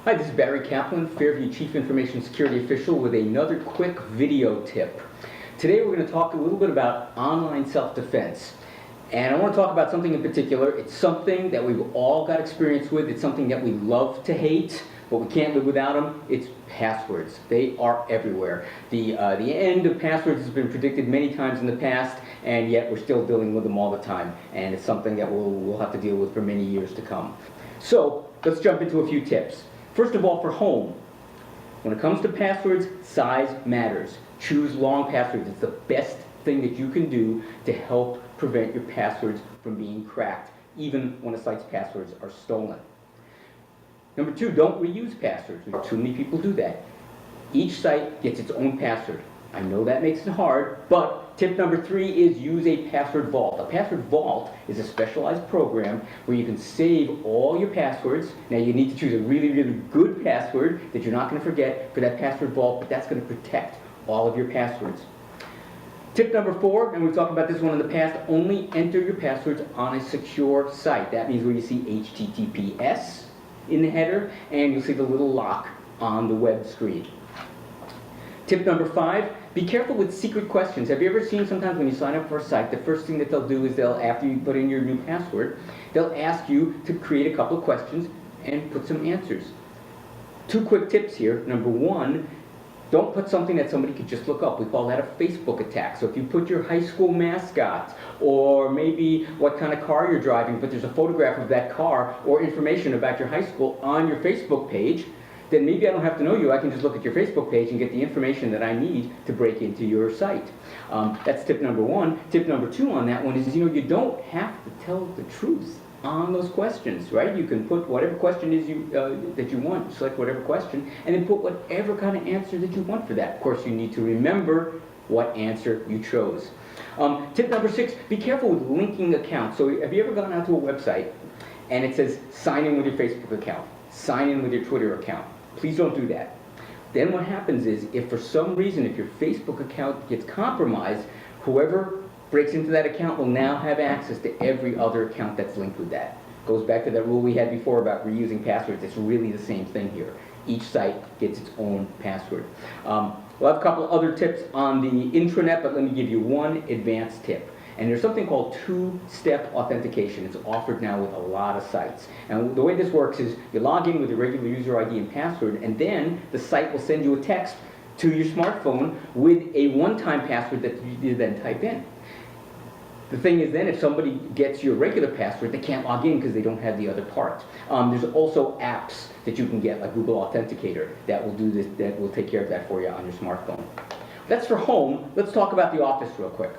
Hi, this is Barry Kaplan, Fairview Chief Information Security Official with another quick video tip. Today we're going to talk a little bit about online self-defense. And I want to talk about something in particular. It's something that we've all got experience with. It's something that we love to hate, but we can't live without them. It's passwords. They are everywhere. The end of passwords has been predicted many times in the past, and yet we're still dealing with them all the time. And it's something that we'll have to deal with for many years to come. So let's jump into a few tips. First of all, for home, when it comes to passwords, size matters. Choose long passwords. It's the best thing that you can do to help prevent your passwords from being cracked, even when a site's passwords are stolen. Number two, don't reuse passwords. Too many people do that. Each site gets its own password. I know that makes it hard, but tip number three is use a password vault. A password vault is a specialized program where you can save all your passwords. Now you need to choose a really, really good password that you're not going to forget for that password vault, but that's going to protect all of your passwords. Tip number four, and we've talked about this one in the past, only enter your passwords on a secure site. That means where you see HTTPS in the header, and you'll see the little lock on the web screen. Tip number five, be careful with secret questions. Have you ever seen sometimes when you sign up for a site, the first thing that they'll do is after you put in your new password, they'll ask you to create a couple of questions and put some answers. Two quick tips here. Number one, don't put something that somebody could just look up. We call that a Facebook attack. So if you put your high school mascot, or maybe what kind of car you're driving, but there's a photograph of that car or information about your high school on your Facebook page, then maybe I don't have to know you. I can just look at your Facebook page and get the information that I need to break into your site. That's tip number one. Tip number two on that one is, you don't have to tell the truth on those questions, right? You can put whatever question is that you want, select whatever question, and then put whatever kind of answer that you want for that. Of course, you need to remember what answer you chose. Tip number six, be careful with linking accounts. So have you ever gone out to a website and it says sign in with your Facebook account, sign in with your Twitter account? Please don't do that. Then what happens is, if for some reason, if your Facebook account gets compromised, whoever breaks into that account will now have access to every other account that's linked with that. Goes back to that rule we had before about reusing passwords. It's really the same thing here. Each site gets its own password. We'll have a couple other tips on the intranet, but let me give you one advanced tip. And there's something called two-step authentication. It's offered now with a lot of sites. And the way this works is you log in with your regular user ID and password, and then the site will send you a text to your smartphone with a one-time password that you then type in. The thing is then, if somebody gets your regular password, they can't log in because they don't have the other part. There's also apps that you can get, like Google Authenticator, that will do this, that will take care of that for you on your smartphone. That's for home. Let's talk about the office real quick.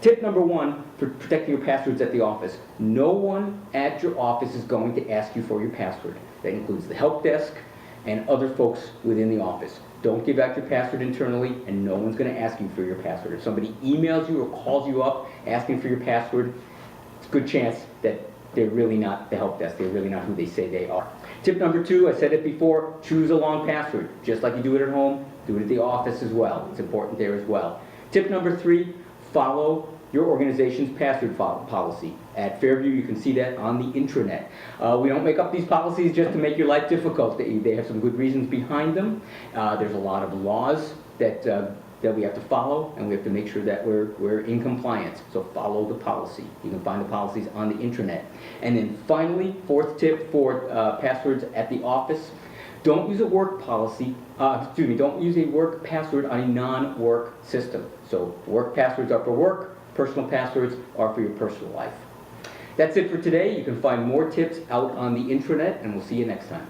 Tip number one for protecting your passwords at the office. No one at your office is going to ask you for your password. That includes the help desk and other folks within the office. Don't give out your password internally, and no one's going to ask you for your password. If somebody emails you or calls you up asking for your password, it's a good chance that they're really not the help desk. They're really not who they say they are. Tip number two, I said it before, choose a long password. Just like you do it at home, do it at the office as well. It's important there as well. Tip number three, follow your organization's password policy. At Fairview, you can see that on the intranet. We don't make up these policies just to make your life difficult. They have some good reasons behind them. There's a lot of laws that we have to follow, and we have to make sure that we're in compliance. So follow the policy. You can find the policies on the intranet. And then finally, fourth tip for passwords at the office. Don't use a work policy, don't use a work password on a non-work system. So work passwords are for work, personal passwords are for your personal life. That's it for today. You can find more tips out on the intranet, and we'll see you next time.